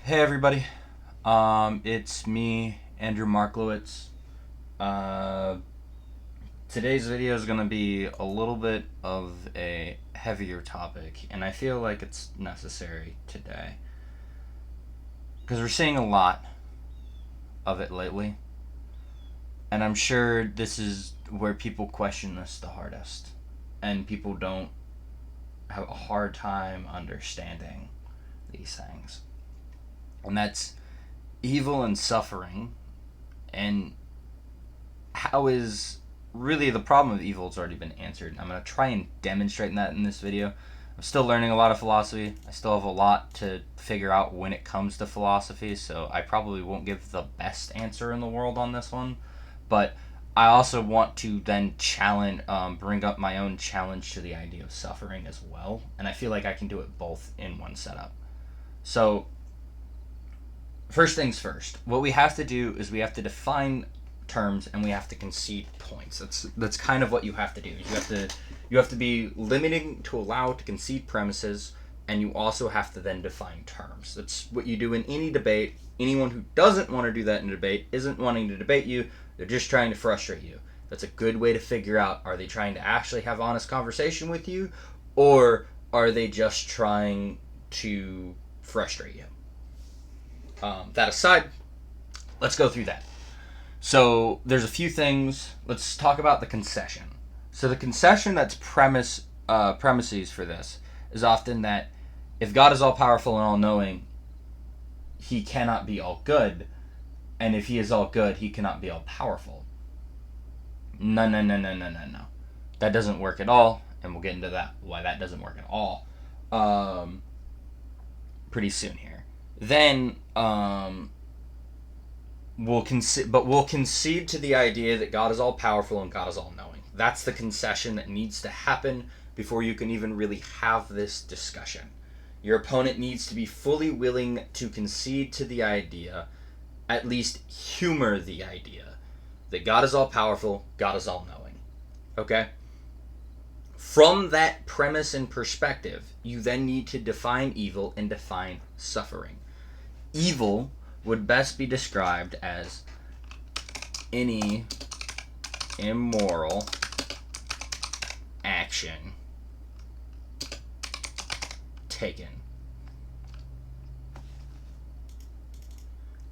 Hey everybody, it's me, Andrew Marklowitz. Uh, Today's video is going to be a little bit of a heavier topic, and I feel like it's necessary today. Because we're seeing a lot of it lately, and I'm sure this is where people question this the hardest, and people don't have a hard time understanding these things. And that's evil and suffering, and how is really the problem of evil has already been answered. I'm going to try and demonstrate that in this video. I'm still learning a lot of philosophy. I still have a lot to figure out when it comes to philosophy, so I probably won't give the best answer in the world on this one. But I also want to then bring up my own challenge to the idea of suffering as well, and I feel like I can do it both in one setup. So, first things first, what we have to do is we have to define terms and we have to concede points. That's kind of what you have to do. You have to be limiting to allow to concede premises, and you also have to then define terms. That's what you do in any debate. Anyone who doesn't want to do that in a debate isn't wanting to debate you. They're just trying to frustrate you. That's a good way to figure out, are they trying to actually have honest conversation with you, or are they just trying to frustrate you? That aside, let's go through that. So there's a few things. Let's talk about the concession. So the concession that's premises for this is often that if God is all powerful and all knowing, he cannot be all good, and if he is all good, he cannot be all powerful. No. That doesn't work at all, and we'll get into that, why that doesn't work at all, pretty soon here. Then we'll concede to the idea that God is all powerful and God is all knowing. That's the concession that needs to happen before you can even really have this discussion. Your opponent needs to be fully willing to concede to the idea, at least humor the idea, that God is all powerful, God is all knowing. Okay? From that premise and perspective, you then need to define evil and define suffering. Evil would best be described as any immoral action taken.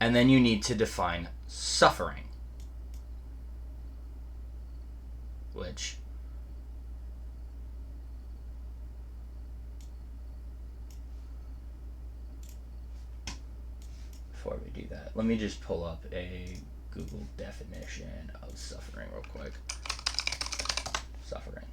And then you need to define suffering, which before we do that, let me just pull up a Google definition of suffering real quick. Suffering.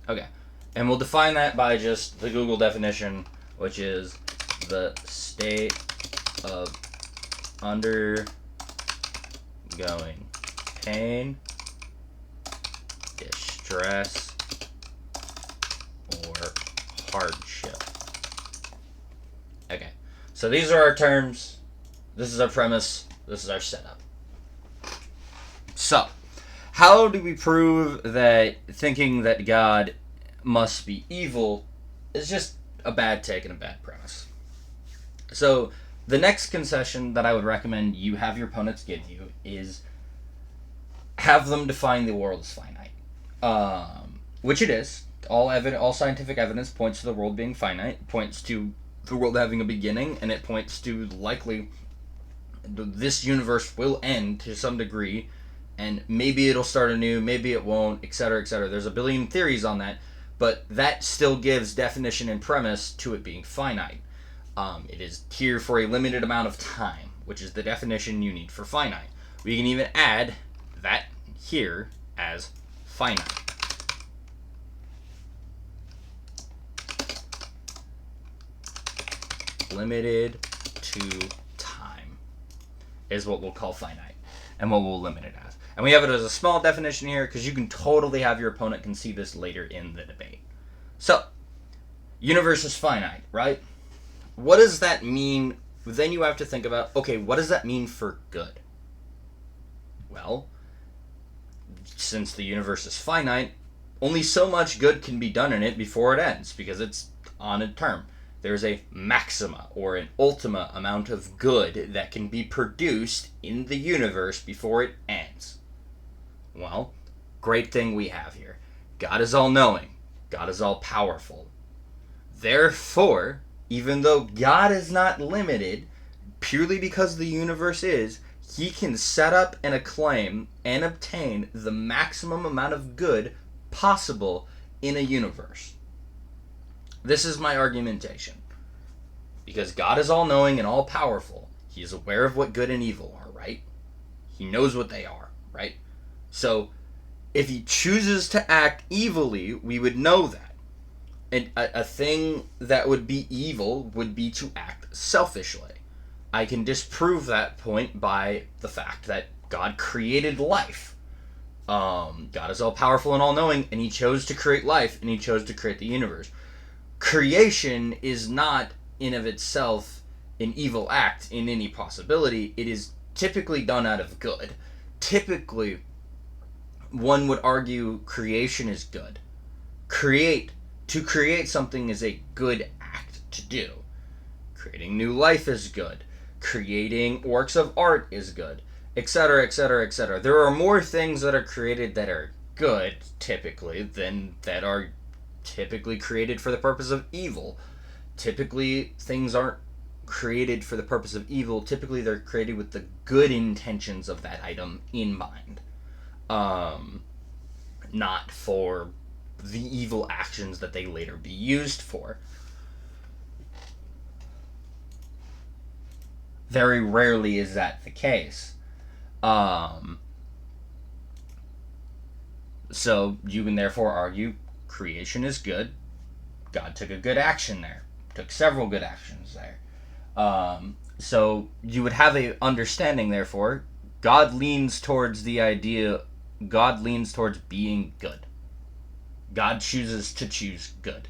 Okay. And we'll define that by just the Google definition, which is the state of undergoing pain, distress, or hardship. Okay, so these are our terms, this is our premise, this is our setup. So, how do we prove that thinking that God must be evil is just a bad take and a bad premise? So, the next concession that I would recommend you have your opponents give you is have them define the world as finite. Which it is. All scientific evidence points to the world being finite, points to the world having a beginning, and it points to likely this universe will end to some degree, and maybe it'll start anew, maybe it won't, etc., etc. There's a billion theories on that, but that still gives definition and premise to it being finite. It is here for a limited amount of time, which is the definition you need for finite. We can even add that here as finite. Limited to time is what we'll call finite, and what we'll limit it as. And we have it as a small definition here because you can totally have your opponent concede this later in the debate. So, universe is finite, right? What does that mean? Then you have to think about, okay, what does that mean for good? Well, since the universe is finite, only so much good can be done in it before it ends, because it's on a term. there's a maxima or an ultima amount of good that can be produced in the universe before it ends. Well, great thing we have here. God is all-knowing. God is all-powerful. Therefore, even though God is not limited, purely because the universe is, he can set up and acclaim and obtain the maximum amount of good possible in a universe. This is my argumentation. Because God is all-knowing and all-powerful, he is aware of what good and evil are, right? He knows what they are, right? So, if he chooses to act evilly, we would know that. And a thing that would be evil would be to act selfishly. I can disprove that point by the fact that God created life. God is all-powerful and all-knowing, and he chose to create life, and he chose to create the universe. Creation is not, in of itself, an evil act in any possibility. It is typically done out of good. Typically, one would argue creation is good. To create something is a good act to do. Creating new life is good. Creating works of art is good, etc., etc., etc. There are more things that are created that are good, typically, than that are typically created for the purpose of evil. Typically, things aren't created for the purpose of evil. Typically, they're created with the good intentions of that item in mind. Not for the evil actions that they later be used for. Very rarely is that the case. So you can therefore argue creation is good. God took a good action there. Took several good actions there. So you would have a understanding, therefore, God leans towards being good. God chooses to choose good.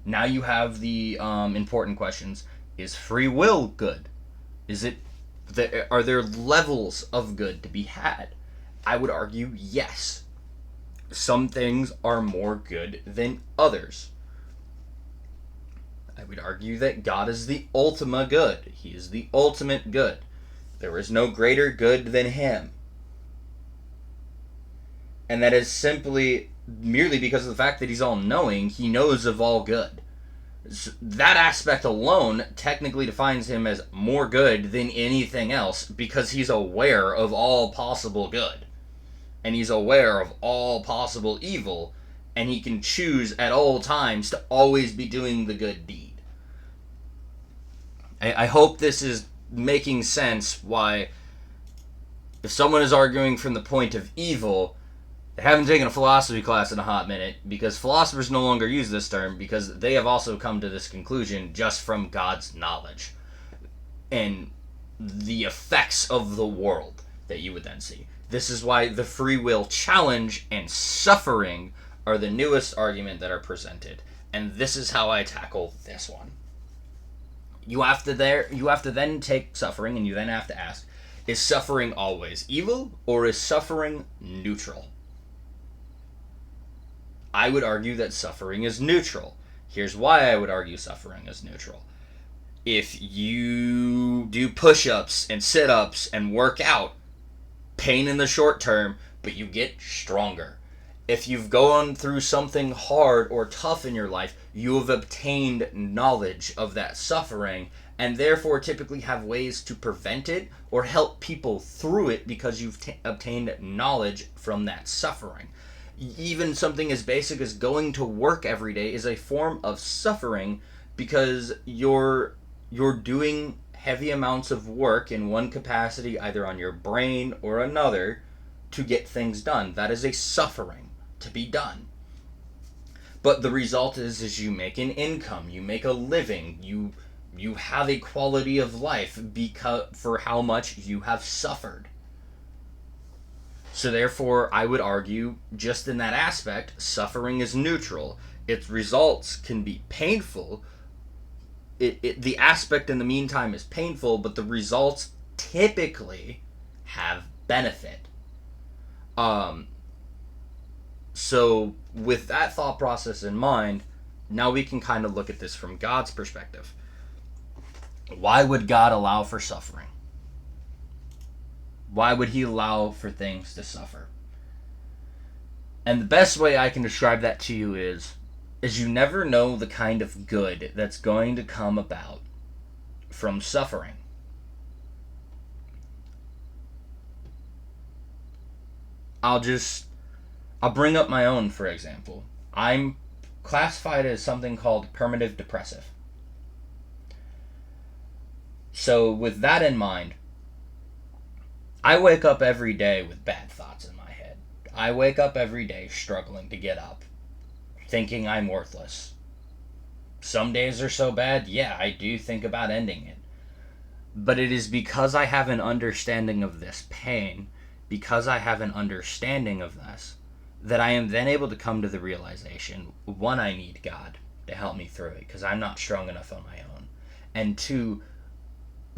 Now you have the important questions. Is free will good? Are there levels of good to be had? I would argue yes. Some things are more good than others. I would argue that God is the ultima good. He is the ultimate good. There is no greater good than him. And that is simply merely because of the fact that he's all-knowing. He knows of all good. So that aspect alone technically defines him as more good than anything else, because he's aware of all possible good. And he's aware of all possible evil, and he can choose at all times to always be doing the good deed. I hope this is making sense why, if someone is arguing from the point of evil, they haven't taken a philosophy class in a hot minute, because philosophers no longer use this term, because they have also come to this conclusion just from God's knowledge and the effects of the world that you would then see. This is why the free will challenge and suffering are the newest argument that are presented, and this is how I tackle this one. You have to then take suffering, and you then have to ask, is suffering always evil, or is suffering neutral? I would argue that suffering is neutral. Here's why I would argue suffering is neutral. If you do push-ups and sit-ups and work out, pain in the short term, but you get stronger. If you've gone through something hard or tough in your life, you have obtained knowledge of that suffering, and therefore typically have ways to prevent it or help people through it because you've obtained knowledge from that suffering. Even something as basic as going to work every day is a form of suffering, because you're doing heavy amounts of work in one capacity, either on your brain or another, to get things done. That is a suffering to be done. But the result is you make an income, you make a living, you have a quality of life for how much you have suffered. So therefore, I would argue, just in that aspect, suffering is neutral. Its results can be painful. The aspect in the meantime is painful, but the results typically have benefit. So with that thought process in mind, Now we can kind of look at this from God's perspective. Why would God allow for suffering? Why would he allow for things to suffer? And the best way I can describe that to you is you never know the kind of good that's going to come about from suffering. I'll bring up my own, for example. I'm classified as something called permanent depressive. So with that in mind, I wake up every day with bad thoughts in my head. I wake up every day struggling to get up, thinking I'm worthless. Some days are so bad, yeah, I do think about ending it. But it is because I have an understanding of this pain, because I have an understanding of this, that I am then able to come to the realization, one, I need God to help me through it, because I'm not strong enough on my own. And two,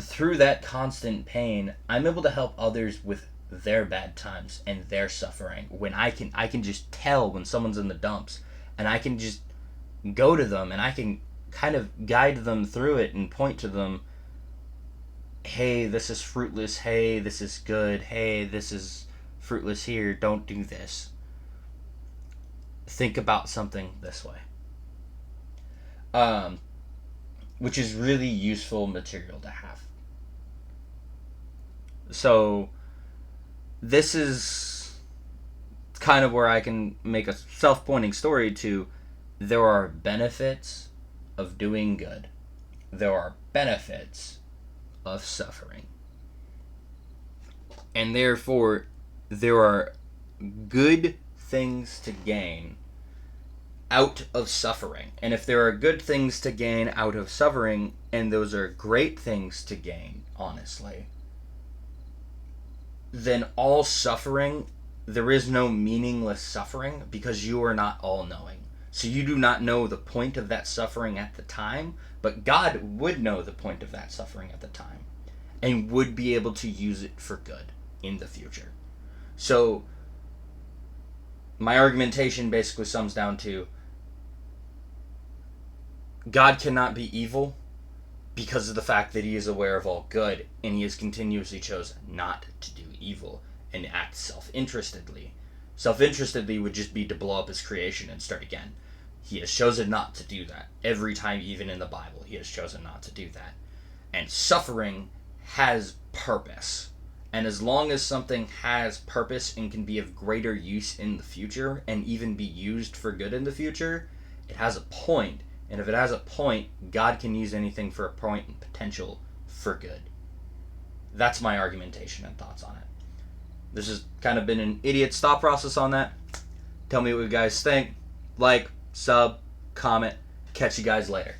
through that constant pain, I'm able to help others with their bad times and their suffering. When I can just tell when someone's in the dumps, and I can just go to them and I can kind of guide them through it and point to them, hey, this is fruitless, hey, this is good, hey, this is fruitless here, don't do this. Think about something this way. Which is really useful material to have. So this is kind of where I can make a self-pointing story to, there are benefits of doing good. There are benefits of suffering. And therefore, there are good things to gain out of suffering. And if there are good things to gain out of suffering, and those are great things to gain, honestly, then all suffering, there is no meaningless suffering, because you are not all-knowing. So you do not know the point of that suffering at the time, but God would know the point of that suffering at the time, and would be able to use it for good in the future. So my argumentation basically sums down to, God cannot be evil because of the fact that he is aware of all good, and he has continuously chosen not to do evil and act self-interestedly. Self-interestedly would just be to blow up his creation and start again. He has chosen not to do that. Every time, even in the Bible, he has chosen not to do that. And suffering has purpose. And as long as something has purpose and can be of greater use in the future, and even be used for good in the future, it has a point. And if it has a point, God can use anything for a point and potential for good. That's my argumentation and thoughts on it. This has kind of been an idiot's thought process on that. Tell me what you guys think. Like, sub, comment. Catch you guys later.